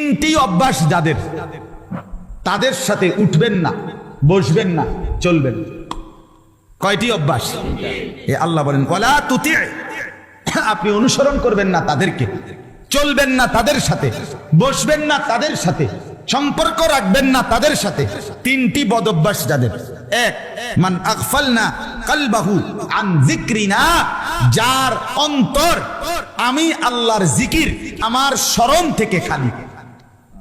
তিনটি অভ্যাস যাদের, তাদের সাথে উঠবেন না, বসবেন না, চলবেন। কয়টি অভ্যাস? এ আল্লাহ বলেন ওয়ালা তুতি, আপনি অনুসরণ করবেন না তাদেরকে, চলবেন না তাদের সাথে, বসবেন না তাদের সাথে, সম্পর্ক রাখবেন না তাদের সাথে। তিনটি বদ অভ্যাস যাদের। এক, মান আগফালনা কলবাহু আন যিকরিনা, যার অন্তর আমি আল্লাহর জিকির, আমার স্মরণ থেকে খালি।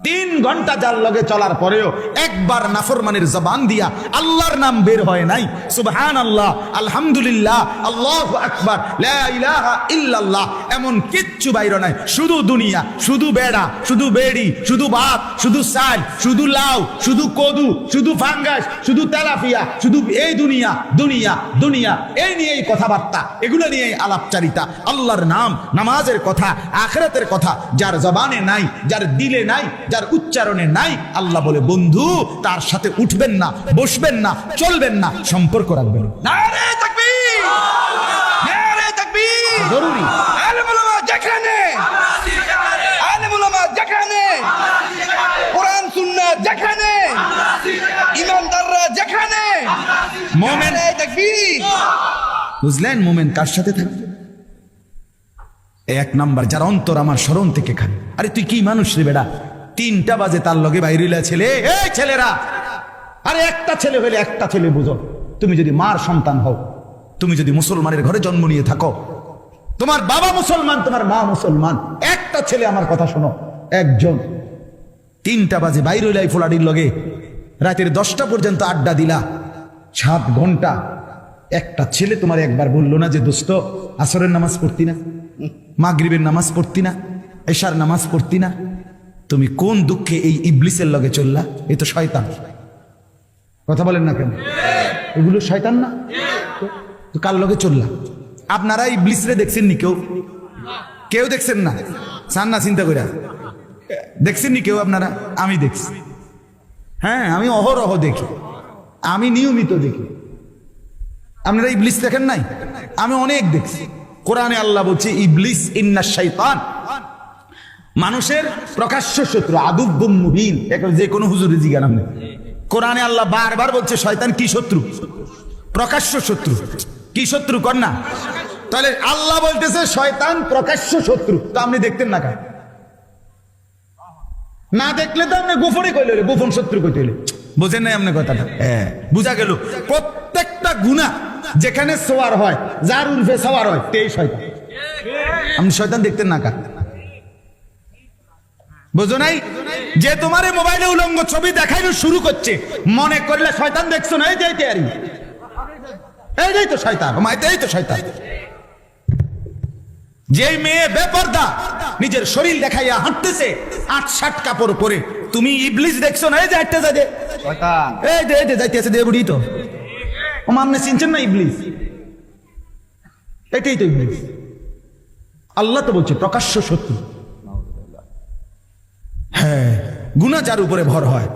3 ঘন্টা যার লগে চলার পরেও একবার নাফরমানের জবান দিয়া আল্লাহর নাম বের হয় নাই, সুবহানাল্লাহ, আলহামদুলিল্লাহ, আল্লাহু আকবার, লা ইলাহা ইল্লাল্লাহ, এমন কিচ্ছু বাইরে নাই। শুধু দুনিয়া, শুধু বেড়া, শুধু বেড়ি, শুধু ভাত, শুধু চাল, শুধু লাউ, শুধু কদু, শুধু ফাঙ্গাস, শুধু তেলাপিয়া, শুধু এই দুনিয়া দুনিয়া দুনিয়া, এই নিয়েই কথাবার্তা, এগুলো নিয়েই আলাপচারিতা। আল্লাহর নাম, নামাজের কথা, আখিরাতের কথা যার জবানে নাই, যার দিলে নাই, যার উচ্চারণে নাই, আল্লাহ বলে বন্ধু তার সাথে উঠবেন না, বসবেন না, চলবেন না, সম্পর্ক রাখবেন। নারে তাকবীর, নারে তাকবীর। জরুরি। আলেম ওলামা যেখানে, আলেম ওলামা যেখানে, কোরআন সুন্নাহ যেখানে, ইমানদাররা যেখানে, মোমেন, নারে তাকবীর। বুঝলেন? মোমেন কার সাথে থাকবে? 1 নাম্বার, যার অন্তর আমার স্মরণ থেকে খালি। আরে তুই কি মানুষ রে বেটা? 3টা বাজে তার লগে বাইরিলা ছেলে, এই ছেলেরা, আরে একটা ছেলে হলে একটা ছেলে বুঝো। তুমি যদি মার সন্তান হও, তুমি যদি মুসলমানের ঘরে জন্ম নিয়ে থাকো, তোমার বাবা মুসলমান, তোমার মা মুসলমান, একটা ছেলে, আমার কথা শোনো, একজন 3টা বাজে বাইরিলাই ফোলাডির লগে রাতের 10টা পর্যন্ত আড্ডা দিলা, 7 ঘন্টা, একটা ছেলে তোমার একবার বললো না যে দোস্ত আসরের নামাজ পড়তি না, মাগরিবের নামাজ পড়তি না, এশার নামাজ পড়তি না? তুমি কোন দুঃখে এই ইবলিসের লগে চললা? এ তো শয়তান। কথা বলেন না কেন? এগুলো শয়তান না? তো কার লগে চললা? আপনারা ইবলিসরে দেখছেন নি? কেউ দেখছেন না? চান না চিন্তা করে দেখছেন নি কেউ আপনারা? আমি দেখছি, হ্যাঁ, আমি অহরহ দেখি, আমি নিয়মিত দেখি। আপনারা ইবলিস দেখেন নাই? আমি অনেক দেখছি। কোরআনে আল্লাহ বলছে ইবলিস ইন্নাশ শাইতান, মানুষের প্রকাশ্য শত্রু, আদুব্বুম মুবিন। এখন যে কোনো হুজুরে জিজ্ঞাসা নাম, কোরআনে আল্লাহ বারবার বলছে শয়তান কি শত্রু? প্রকাশ্য শত্রু। কি শত্রু কর না? তাহলে আল্লাহ বলতেছে শয়তান প্রকাশ্য শত্রু, তো আপনি দেখতেন না কেন? না দেখলে তো আপনি গোপনে কইলে, গোপন শত্রু কইতে হইলে। বোঝেন নাই আপনি কথাটা? হ্যাঁ, বুঝা গেল। প্রত্যেকটা গুনাহ যেখানে সওয়ার হয়, যার উর্ফে সওয়ার হয়, তেই শয়তান। আপনি শয়তান দেখতেন না কেন? বুঝো নাই? যে তোমার মোবাইলে উলঙ্গ ছবি দেখাইলো শুরু করছে, মনে করলে শয়তান দেখছো না? এই যাইতে আরি, এই তো শয়তান, এই তো শয়তান। যে মেয়ে বেপরদা নিজের শরীর দেখাইয়া হাঁটতেছে 8-7 কাপড় পরে, তুমি ইবলিস দেখছো না? এই যে হাঁটতে যাবে শয়তান, এই যে যাইতেছে দে বুড়ি, তো ও আপনি চিনছেন না ইবলিস? এটাই তো ইবলিস। আল্লাহ তো বলছে প্রকাশ্য শত্রু। হ্যাঁ, গুনাহ যার উপরে ভর হয়।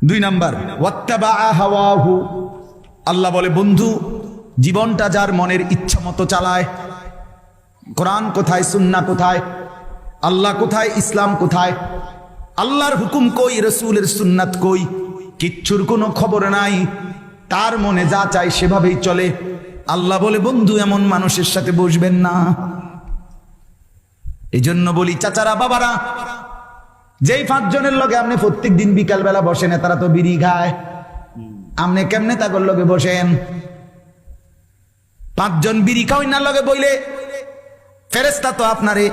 2 নাম্বার, ওয়াত্তাবা হাওয়াহু, আল্লাহ বলে বন্ধু জীবনটা যার মনের ইচ্ছা মতো চালায়। কোরআন কোথায়, সুন্নাহ কোথায়, আল্লাহ কোথায়, ইসলাম কোথায়, আল্লাহর হুকুম কই, রাসূলের সুন্নাত কই, কিচ্ছুর কোনো খবর নাই। তার মনে যা চায় সেভাবেই চলে। আল্লাহ বলে বন্ধু এমন মানুষের সাথে বসবেন না। এই জন্য বলি চাচারা, বাবারা, যেই 5 জনের লগে আপনি প্রত্যেক দিন বিকাল বেলা বসেন, তারা তো বিড়ি খায়, আপনি কেমনে তাগর লগে বসেন? 5 জন বিড়ি খাওয়াই না লগে বইলে ফেরেশতা তো আপনারে,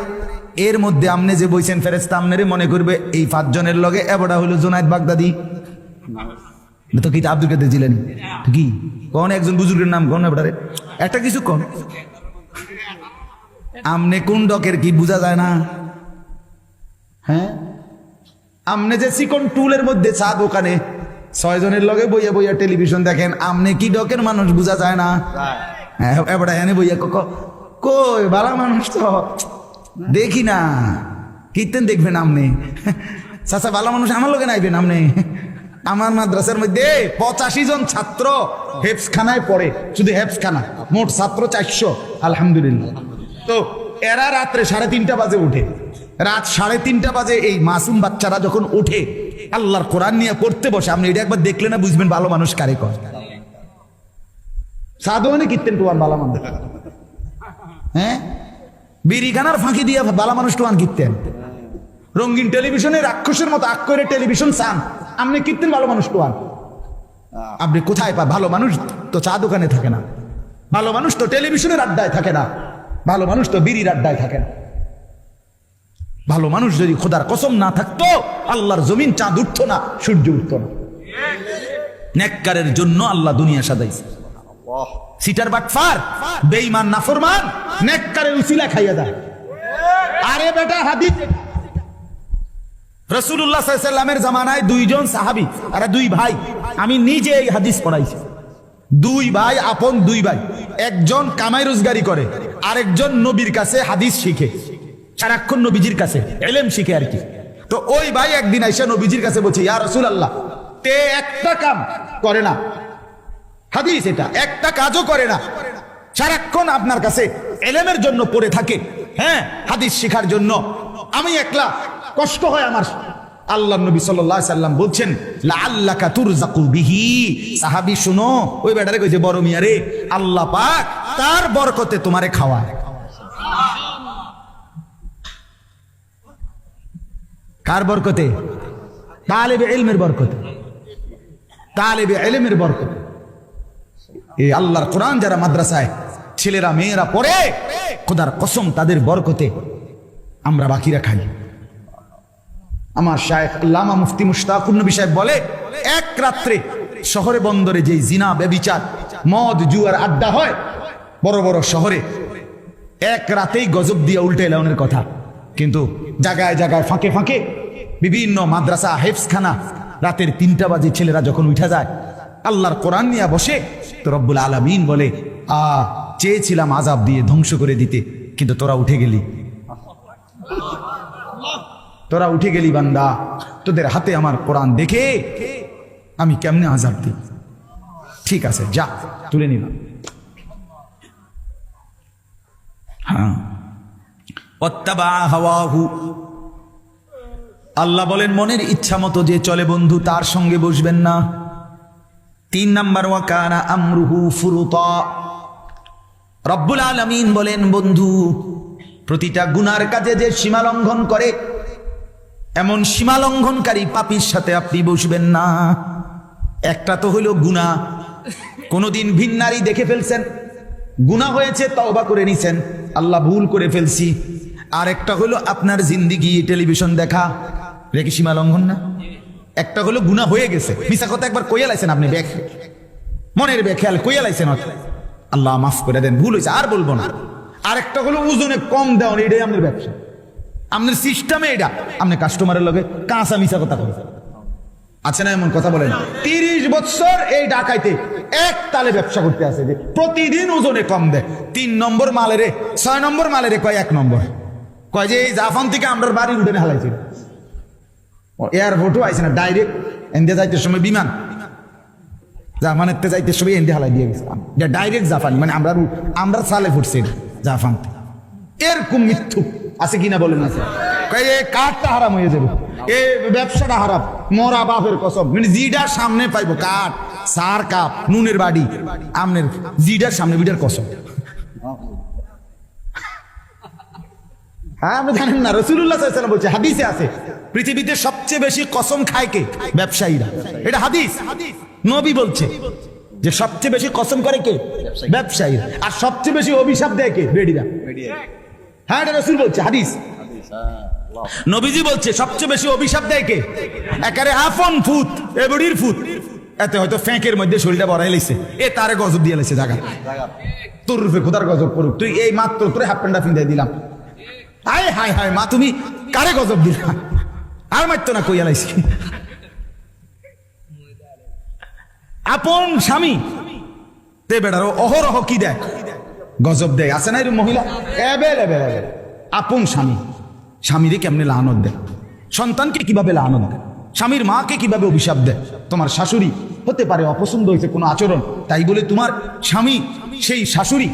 এর মধ্যে আপনি যে বইছেন ফেরেশতা আপনারে মনে করবে এই 5 জনের লগে এবড়া হইল জুনায়েদ বাগদাদি, তো কি আব্দুল কাদের জিলানী, কি কোন একজন বুজুর্গের নাম কোন? এবড়ারে একটা কিছু কোন, আমনে কোন ডকের কি বোঝা যায় না? হ্যাঁ, আমনে যে চিকন টুলের মধ্যে চা দোকানে 6 জনের লগে বইয়া বইয়া টেলিভিশন দেখেন, আমনে কি ডকের মানুষ বোঝা যায় না? এবারে এনে বইয়া কই বালা মানুষ তো দেখি না, কীর্তন দেখবেন আপনি? চাচা বালা মানুষ আমার লগে নাইবেন আপনি? আমার মাদ্রাসার মধ্যে 85 জন ছাত্র হেফজখানায় পড়ে, শুধু হেফজখানা, মোট ছাত্র 400, আলহামদুলিল্লাহ। তো এরা রাত্রে 3:30 বাজে উঠে, রাত 3:30 বাজে এই মাসুম বাচ্চারা যখন উঠে আল্লাহর কোরআন নিয়ে পড়তে বসে, আপনি এটা একবার দেখলে না বুঝবেন ভালো মানুষ কারে কয়। সাধুয়ানে কীর্তেন টুয়ান ভালো মানুষ, হ্যাঁ বিড়িখানার ফাঁকি দিয়ে ভালো মানুষ টুয়ান কীর্তেন, রঙিন টেলিভিশনে রাক্ষসের মতো আক করে টেলিভিশন চান, আপনি কীর্তেন ভালো মানুষ টুয়ান। আপনি কোথায় পা? ভালো মানুষ তো চা দোকানে থাকে না, ভালো মানুষ তো টেলিভিশনের আড্ডায় থাকে না, ভালো মানুষ তো বিড়ির আড্ডায় থাকে না। ভালো মানুষ যদি খোদার কসম না থাকতো আল্লাহর জমিন চাঁদ উঠতো না, সূর্য উঠতো না। নেককারের জন্য আল্লাহ দুনিয়া সাজাইছে। সিটার বাটফার বেঈমান নাফরমান নেককারের উসিলা খাইয়া যায়। আরে বেটা হাদিস রাসূলুল্লাহ সাল্লাল্লাহু আলাইহি ওয়াসাল্লামের জামানায় দুইজন সাহাবী আর দুই ভাই, আমি নিজে এই হাদিস পড়াইছি। দুই ভাই, আপন দুই ভাই, একজন কামাই রোজগারি করে, আরেকজন নবীর কাছে হাদিস শিখে, সারাক্ষণ নবীজির কাছে ইলম শিখে আর কি। তো ওই ভাই একদিন আইসা নবীজির কাছে বলছে, ইয়া রাসূলুল্লাহ, তে একটা কাম করে না, হাদিস এটা একটা কাজও করে না, সারাক্ষণ আপনার কাছে ইলমের জন্য পড়ে থাকে, হ্যাঁ হাদিস শেখার জন্য, আমি একলা কষ্ট হয় আমার। আল্লাহর নবী সাল্লাল্লাহু আলাইহি সাল্লাম বলছেন, লাআল্লাকা তুরযাকু বিহি। সাহাবী শুনো, ওই বেটারে কইছে, বড় মিয়া রে, আল্লাহ পাক তার বরকতে তোমারে খাওয়ায়। কার বরকতে? তালেবে ইলমের বরকতে, তালেবে ইলমের বরকতে। এই আল্লাহর কোরআন যারা মাদ্রাসায় ছেলেরা মেয়েরা পড়ে, খোদার কসম তাদের বরকতে আমরা বাকিরা খাই। আমার শায়েখ আল্লামা মুফতি মুশতাকুর নবী সাহেব বলে, এক রাত্রে শহরে বন্দরে যে জিনা ব্যভিচার মদ জুয়ার আড্ডা হয় বড় বড় শহরে, এক রাতেই গজব দিয়ে উল্টে এলাউনের কথা। কিন্তু জায়গায় জায়গায় ফাঁকে ফাঁকে বিভিন্ন মাদ্রাসা হেফজখানা রাতের 3টা বাজে ছেলেরা যখন উঠা যায় আল্লাহর কোরআন নিয়ে বসে, তো রব্বুল আলামিন বলে, চেয়েছিলাম আযাব দিয়ে ধ্বংস করে দিতে, কিন্তু তোরা উঠে গেলি, তোরা উঠে গেলি বান্দা, তোদের হাতে আমার কোরআন দেখে আমি কেমনে আযাব দিই। ঠিক আছে, যা তুলে নিলাম। হ্যাঁ, ওয়াত্তাবা হাওয়াহু, আল্লাহ বলেন মনের ইচ্ছা মতো যে চলে বন্ধু তার সঙ্গে বসবেন না। 3 নাম্বার, ওয়া কানা আমরুহু ফুরুতা। রব্বুল আলামিন বলেন বন্ধু, প্রতিটা গুনার কাজে যে সীমা লঙ্ঘন করে, এমন সীমা লঙ্ঘনকারী পাপীর সাথে আপনি বসবেন না। একটা তো হইল গুনাহ, কোনদিন ভিন্নারী দেখে ফেলছেন, গুনাহ হয়েছে, তওবা করে নিছেন, আল্লাহ ভুল করে ফেলছি। আর একটা হলো আপনার জিন্দিগি টেলিভিশন দেখা, রেখে সীমা লঙ্ঘন না? একটা হলো গুনাহ হয়ে গেছে, মিছা কথা একবার কইয়া লাইছেন আপনি, মনের বেখেয়াল কইয়া লাইছেন, আল্লাহ মাফ করে দেন, ভুল হয়েছে আর বলবো না। আর একটা হলো ওজনে কম দেওয়া, এটাই আপনার ব্যবসা, আপনার সিস্টেমে এটা, আপনি কাস্টমারের লগে কাঁচা মিছা কথা বলেন। আছে না এমন কথা বলেন? 30 বছর এই ঢাকাইতে এক তালে ব্যবসা করতে আছে, যে প্রতিদিন ওজনে কম দেয়। 3 নম্বর মালেরে 6 নম্বর মালেরে কয় 1 নম্বর, কয় যে এই জাফান থেকে আমরা বাড়ি উঠে হালাইছি, এয়ারপোর্টও আইছে না, ডাইরেক্ট ইন্ডিয়া যাইতে সময় বিমান, জাফানের যাইতে সময় ইন্ডিয়া হালাই দিয়ে গেছে, ডাইরেক্ট জাফানি, মানে আমরা সালে ফুটছি জাফান। এরকম মিথ্যুক আছে কিনা বলেন? আছে। কাঠটা হারাম হয়ে যাবে, এ ব্যবসাটা হারাম, মরা বাপের কসম, মানে জিডার সামনে পাইবো কাঠ, সার কাপ, নুনের বাড়ি, আমনের জিডার সামনে বিডার কসম। হ্যাঁ, আপনি জানেন না, রাসূলুল্লাহ সাল্লাল্লাহু আলাইহি ওয়াসাল্লাম বলছে, হাদিসে আছে, পৃথিবীতে সবচেয়ে বেশি কসম খায় কে? ব্যবসায়ীরা। এটা হাদিস, নবী বলছে যে সবচেয়ে বেশি কসম করে কে? ব্যবসায়ীরা। আর সবচেয়ে বেশি অভিশাপ দেয় কে? বেডিরা। হ্যাঁ, এটা রাসূল বলছে, হাদিস, নবীজি বলছে সবচেয়ে বেশি অভিশাপ দেয় কে? একারে আপন ফুত, এ বডির ফুত, এতে হয়তো ফ্যাঁকের মধ্যে শরীরটা বড়াই লাইছে, এ তারে গজব দিয়ে লাইছে জায়গা, তোর রূপে খোদার গজব করুক, তুই এই মাত্র তোরে হাফ প্যান্টটা ফিন্দাই দিলাম, হায় হায় হায় মা তুমি কারে গজব দিলা, আর মারতো না কইয়া লাইছি। আপন স্বামী তে বেড়ারো অহরহ কি দেয়? গজব দেয়। আছে না এরকম মহিলা? আপন স্বামী, স্বামীরে কেমনে লানত দেয়, সন্তানকে কিভাবে লানত দেয়, স্বামীর মাকে কিভাবে অভিশাপ দেয়। তোমার শাশুড়ি হতে পারে অপছন্দ হয়েছে কোনো আচরণ, তাই বলে তোমার স্বামী সেই শাশুড়ি,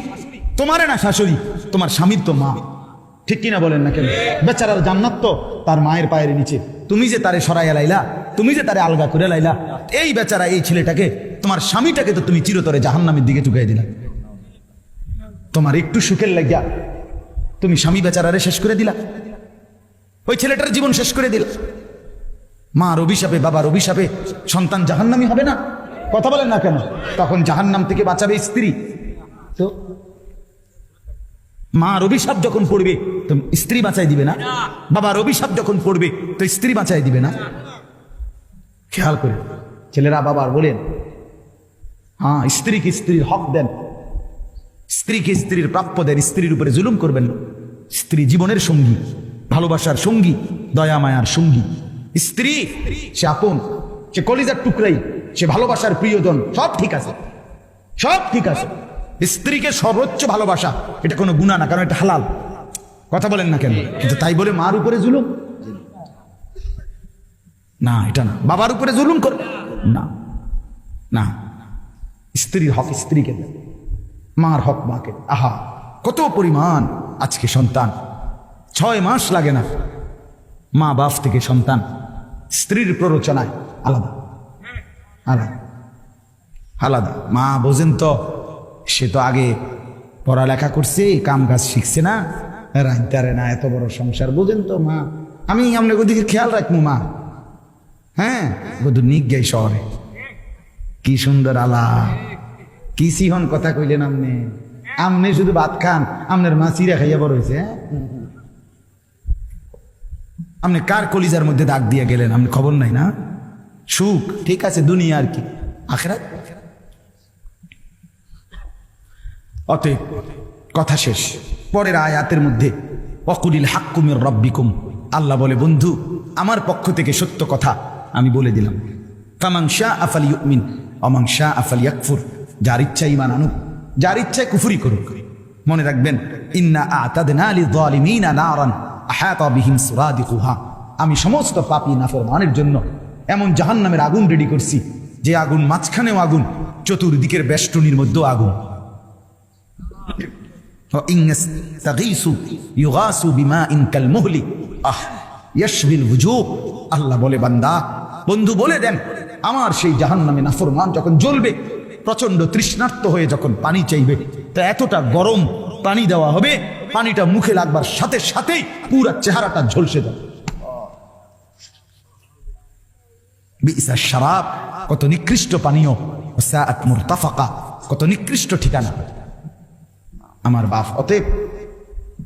তোমারে না শাশুড়ি, তোমার স্বামীর তো মা, ঠিক কিনা বলেন না কেন? বেচারার জান্নাত তো তার মায়ের পায়ের নিচে। তুমি যে তারে সরাইয়া লাইলা, তুমি যে তারে আলগা করে লাইলা, এই বেচারা এই ছেলেটাকে, তোমার স্বামীটাকে তো তুমি চিরতরে জাহান্নামের দিকে ঢুকাই দিলা। তোমার একটু সুখের লাগিয়া তুমি স্বামী বেচারারে শেষ করে দিলা, ওই ছেলেটার জীবন শেষ করে দিলা। মার অভিশাপে, বাবার অভিশাপে সন্তান জাহান্নামী হবে না? কথা বলেন না কেন? তখন জাহান্নাম থেকে বাঁচাবে স্ত্রী। তো মার অভিশাপ যখন পড়বে তো স্ত্রী বাঁচাই দিবে না? বাবার অভিশাপ যখন পড়বে তো স্ত্রী বাঁচাই দিবে না? খেয়াল করে ছেলেরা বাবার বলেন, হ্যাঁ, স্ত্রীকে স্ত্রীর হক দেন, স্ত্রীকে স্ত্রীর প্রাপ্য দেন, স্ত্রীর উপরে জুলুম করবেন না। স্ত্রী জীবনের সঙ্গী, ভালোবাসার সঙ্গী, দয়া মায়ার সঙ্গী। স্ত্রী সে আপন, সে কলিজার টুকরাই, সে ভালোবাসার প্রিয়জন। সব ঠিক আছে, সব ঠিক আছে। স্ত্রীকে সর্বোচ্চ ভালোবাসা, এটা কোনো গুনাহ না, কারণ এটা হালাল। কথা বলেন না কেন? কিন্তু তাই বলে মার উপরে জুলুম না, এটা না। বাবার উপরে জুলুম করবে না, না। স্ত্রীর হক স্ত্রীকে দেন, মার হক মাকে। আহা, কত পরিমাণ আজকে সন্তান 6 মাস লাগে না, মা বাপ থেকে সন্তান স্ত্রীর প্ররোচনায় আলাদা আলাদা আলাদা। মা বোঝেন তো, সে তো আগে পড়ালেখা করছে, কাম কাজ শিখছে না, রাইতারে না, এত বড় সংসার। বোঝেন তো মা, আমি আপনাকে ওদিকে খেয়াল রাখবো মা। হ্যাঁ, বধু নিক গাই শহরে, কি সুন্দর আলা, কি সিহন কথা কইলেন আপনি। আমনে শুধু ভাত খান, আপনার মা চিরা খাইয়া বড় হয়েছে। আপনি কার কলিজার মধ্যে দাগ দিয়ে গেলেন, আপনি খবর নাই না? সুখ ঠিক আছে, দুনিয়া আর কি, আখিরাত। অতএব কথা শেষ। পরের আয়াতের মধ্যে ওয়াকুলিল হাক্কু মির রাব্বিকুম, আল্লাহ বলে, বন্ধু আমার পক্ষ থেকে সত্য কথা আমি বলে দিলাম। ফামান শাআ ফালিয়ুমিন ওয়া মান শাআ ফালিয়াকফুর, যার ইচ্ছা ঈমান আনুক, যার ইচ্ছায় কুফরি করুক। মনে রাখবেন, ইন্না আ'তাদনা লিয-যালিমিনা নারান আহাতা বিহিম সুরাদিকুহা, আমি সমস্ত পাপী নাফরমানের জন্য এমন জাহান্নামের আগুন রেডি করছি, যে আগুন মাঝখানেও আগুন, চতুর্দিকের বেষ্টনীর মধ্যেও আগুন। আল্লাহ বলে, বান্দা বন্ধু বলে দেন, আমার সেই জাহান্নামে নাফরমান যখন জ্বলবে, প্রচন্ড তৃষ্ণার্ত হয়ে যখন পানি চাইবে, তা এতটা গরম পানি দেওয়া হবে, পানিটা মুখে লাগবার সাথে সাথেই পুরা চেহারাটা ঝলসে যাবে। বিইসা শারাব, কত নিকৃষ্ট পানীয়, সাআত মুরতাফাকা, কত নিকৃষ্ট ঠিকানা আমার বাপ। অতএব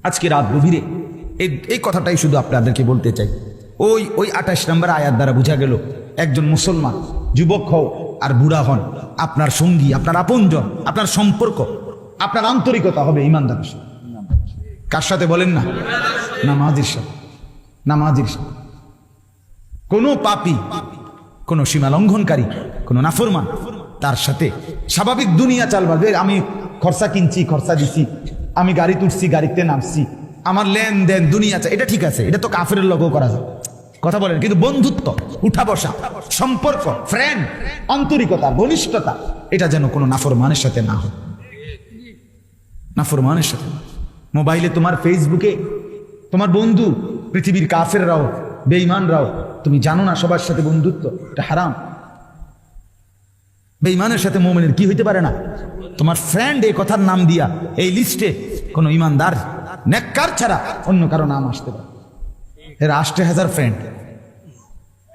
আজকে রাত গভীরে এই কথাটাই শুধু আপনাদেরকে বলতে চাই। ওই 28 নম্বর আয়াত দ্বারা বোঝা গেল, একজন মুসলমান যুবক হও আর বুড়া হন, আপনার সঙ্গী, আপনার আপনজন, আপনার সম্পর্ক, আপনার আন্তরিকতা হবে ইমানদারের সাথে। কার সাথে বলেন না? নামাজের সাথে, নামাজের সাথে। কোনো পাপী, কোনো সীমা লঙ্ঘনকারী, কোনো নাফরমান, তার সাথে স্বাভাবিক দুনিয়া চালবার। আমি খরচা কিনছি, খরচা দিছি, আমি গাড়ি তুলছি, গাড়িতে নামছি, আমার লেনদেন দুনিয়া চাই, এটা ঠিক আছে, এটা তো কাফেরের লগও করা যায়। কথা বলেন, কিন্তু বন্ধুত্ব, উঠা বসা, সম্পর্ক, ফ্রেন্ড, আন্তরিকতা, ঘনিষ্ঠতা, এটা যেন কোনো নাফরমানের সাথে না হয়। নাফরমানের সাথে। মোবাইলে তোমার, ফেসবুকে তোমার বন্ধু পৃথিবীর কাফেররাও, বেঈমানরাও, তুমি জানো না সবার সাথে বন্ধুত্ব, এটা হারাম। বেঈমানের সাথে মুমিনের কি হইতে পারে না? তোমার ফ্রেন্ড এই কথার নাম দিয়া এই লিস্টে কোনো ইমানদার নেককার ছাড়া অন্য কারো নাম আসতে পারে। এর 80,000 ফ্রেন্ড,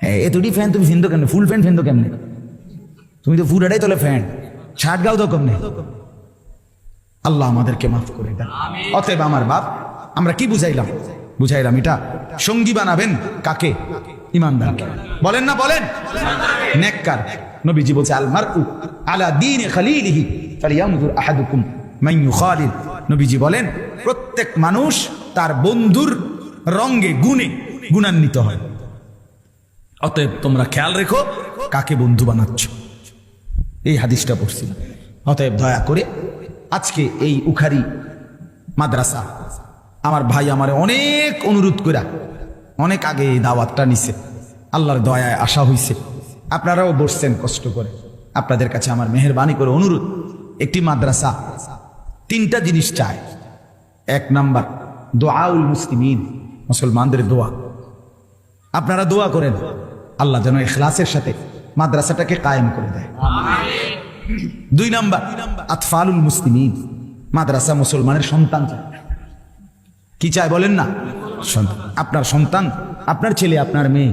হ্যাঁ, এ দুটি ফ্রেন্ড তুমি ফিন্দো কেমনে? ফুল ফ্রেন্ড ফিন্দো কেমনে? তুমি তো পুরাটাই তোলে ফ্রেন্ড, 60 গাও তো কেমনে? আল্লাহ আমাদেরকে মাফ করে দেন। অতএব আমার বাপ, আমরা কি বুঝাইলাম? বুঝাইলাম এটা সঙ্গী বানাবেন কাকে? ইমানদারকে। বলেন না বলেন? নেককার। নবীজি বলছে, আল মারউ আলা দীনি খালিলিহি ফালিয়ানজুর আহাদুকুম মান ইউখালিল। নবীজি বলেন, প্রত্যেক মানুষ তার বন্ধুর রঙে, গুণে গুণান্বিত হয়। অতএব তোমরা খেয়াল রেখো কাকে বন্ধু বানাচ্ছ। এই হাদিসটা পড়ছিলাম। অতএব দয়া করে আজকে এই উখারি মাদ্রাসা, আমার ভাই আমারে অনেক অনুরোধ করা, অনেক আগে এই দাওয়াতটা নিছে, আল্লাহর দয়ায় আসা হইছে, আপনারাও বসছেন কষ্ট করে। আপনাদের কাছে আমার মেহেরবানি করে অনুরোধ, একটি মাদ্রাসা 3টা জিনিস চায়। 1 নাম্বার, দোয়াউল মুসলিমিন, মুসলমানদের দোয়া। আপনারা দোয়া করেন আল্লাহ যেন ইখলাসের সাথে মাদ্রাসাটাকে কায়েম করে দেয়। 2 নাম্বার আতফালুল মুসলিমিন, মাদ্রাসা মুসলমানের সন্তান চায়। কি চায় বলেন না? সন্তান। আপনার সন্তান, আপনার ছেলে, আপনার মেয়ে,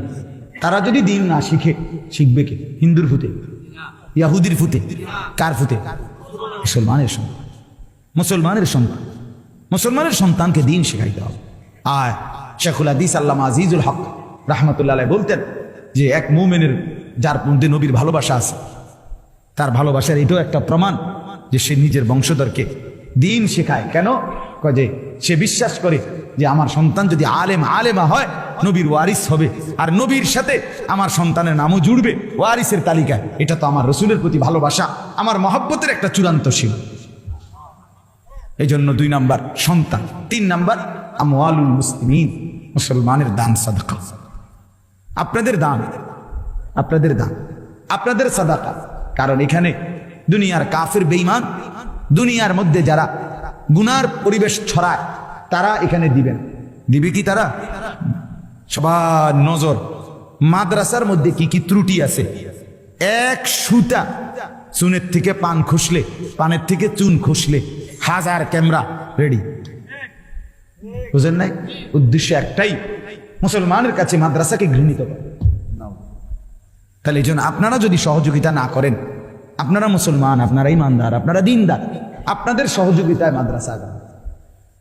তারা যদি দিন না শিখে, শিখবে কে? হিন্দুর ফুতে, ইয়াহুদির ফুতে, কার ফুতে? মুসলমানের সন্তান। মুসলমানের সন্তান, মুসলমানের সন্তানকে দিন শেখাইতে হবে। আর শেখুল হাদিস আল্লামা আজিজুল হক রাহমাতুল্লাহ আলাইহি বলতেন যে এক মুমিনের যার মধ্যে নবীর ভালোবাসা আছে, তার ভালোবাসার এটাও একটা প্রমাণ যে সে নিজের বংশধরকে দিন শেখায়। কেন? যে সে বিশ্বাস করে যে আমার সন্তান যদি আলেমা হয় নবীর ওয়ারিস হবে, আর নবীর সাথে আমার সন্তানের নামও জুড়বে ওয়ারিসের তালিকায়। এটা তো আমার রসুলের প্রতি ভালোবাসা, আমার মহব্বতের একটা চূড়ান্ত সীমা। এই জন্য 2 নাম্বার সন্তান। 3 নাম্বার আমওয়ালুল মুসলিমিন, মুসলমানের দান সাদাকা। আপনাদের দান, আপনাদের দান, আপনাদের সাদাকা। কারণ এখানে দুনিয়ার কাফির বেঈমান, দুনিয়ার মধ্যে যারা গুনার পরিবেশ ছড়ায়, তারা এখানে দিবেন। দিবে কি তারা? সবার নজর মাদ্রাসার মধ্যে কি কি ত্রুটি আছে। এক সুতা চুনের থেকে পান খসলে, পানের থেকে চুন খসলে 1000 ক্যামেরা রেডি। বুঝেন নাই? উদ্দেশ্য একটাই, মুসলমানের কাছে মাদ্রাসাকে ঘৃণিত করে। তাহলে এই জন্য আপনারা যদি সহযোগিতা না করেন, আপনারা মুসলমান, আপনারা ইমানদার, আপনারা দিনদার, আপনাদের সহযোগিতায় মাদ্রাসা আগাবে।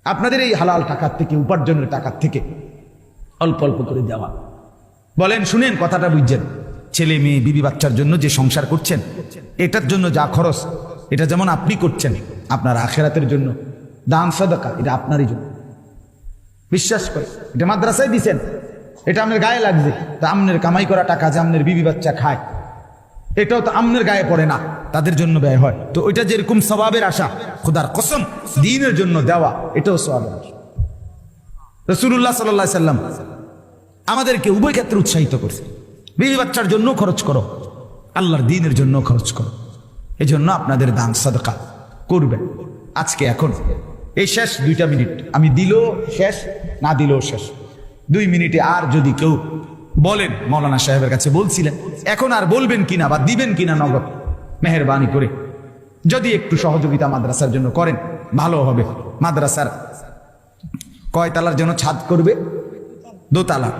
আপনাদের এই হালাল টাকার থেকে, উপার্জনের টাকার থেকে অল্প অল্প করে দেওয়া। বলেন, শুনেন কথাটা, বুঝছেন? ছেলে মেয়ে বিবি বাচ্চার জন্য যে সংসার করছেন, এটার জন্য যা খরচ, এটা যেমন আপনি করছেন, আপনার আখিরাতের জন্য দান সাদাকা, এটা আপনারই জন্য। বিশ্বাস করে, এটা মাদ্রাসায় দিছেন, এটা আপনার গায়ে লাগছে, তা আমনের কামাই করা টাকা যে আমনের বিবি বাচ্চা খায়, এটাও তো আমনের গায়ে পড়ে না, তাদের জন্য ব্যয় হয়। তো ওইটা যেরকম সওয়াবের আশা, খোদার কসম দ্বীনের জন্য দেওয়া, এটাও সওয়াবের আশা। রাসূলুল্লাহ সাল্লাল্লাহু আলাইহি সাল্লাম আমাদেরকে উভয় ক্ষেত্রে উৎসাহিত করছে। বিবি বাচ্চার জন্য খরচ করো, আল্লাহর দ্বীনের জন্য খরচ করো। এই জন্য আপনাদের দান সাদকা করবেন। আজকে এখন এই শেষ 2টা মিনিট, আমি দিলেও শেষ, না দিলেও শেষ। 2 মিনিটে আর যদি কেউ বলেন, মৌলানা সাহেবের কাছে বলছিলেন, এখন আর বলবেন কিনা বা দিবেন কিনা নগদ, মেহেরবানি করে যদি একটু সহযোগিতা মাদ্রাসার জন্য করেন ভালো হবে। মাদ্রাসার কয়তলার জন্য ছাদ করবে? 2 তলা।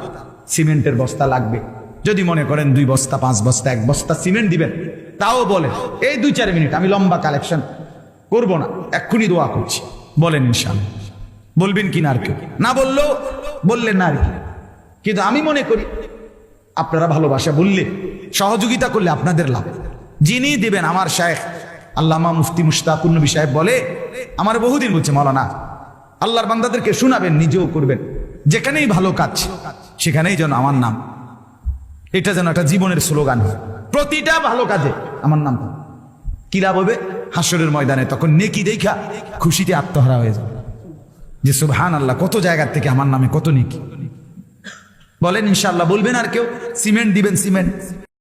সিমেন্টের বস্তা লাগবে। যদি মনে করেন 2 বস্তা, 5 বস্তা, 1 বস্তা সিমেন্ট দিবেন, তাও বলেন। এই 2-4 মিনিট, আমি লম্বা কালেকশন করব না, এক্ষুনি দোয়া করছি। বলেন ইনশাআল্লাহ। বলবেন কিনা আর কেউ? না বললেও বললেন না আর কি। কিন্তু আমি মনে করি আপনারা ভালোবাসা বললে, সহযোগিতা করলে আপনাদের লাভ। যিনি দিবেন, আমার শায়েখ আল্লামা মুফতি মুশতাকুর নবী সাহেব বলে, আমার বহুদিন বলছে, মাওলানা আল্লাহর বান্দাদেরকে শোনাবেন, নিজেও করবেন, যেখানেই ভালো কাজ সেখানেই যেন আমার নাম, এটা যেন একটা জীবনের স্লোগান হয়। প্রতিটা ভালো কাজে আমার নাম। কি লাভ হবে? হাসরের ময়দানে তখন নেকি দেখা খুশিতে আত্মহারা হয়ে যাবে, যে সুবহানাল্লাহ, কত জায়গার থেকে আমার নামে কত নেকি। বলেন ইনশাআল্লাহ। বলবেন আর কেউ? সিমেন্ট দিবেন, সিমেন্ট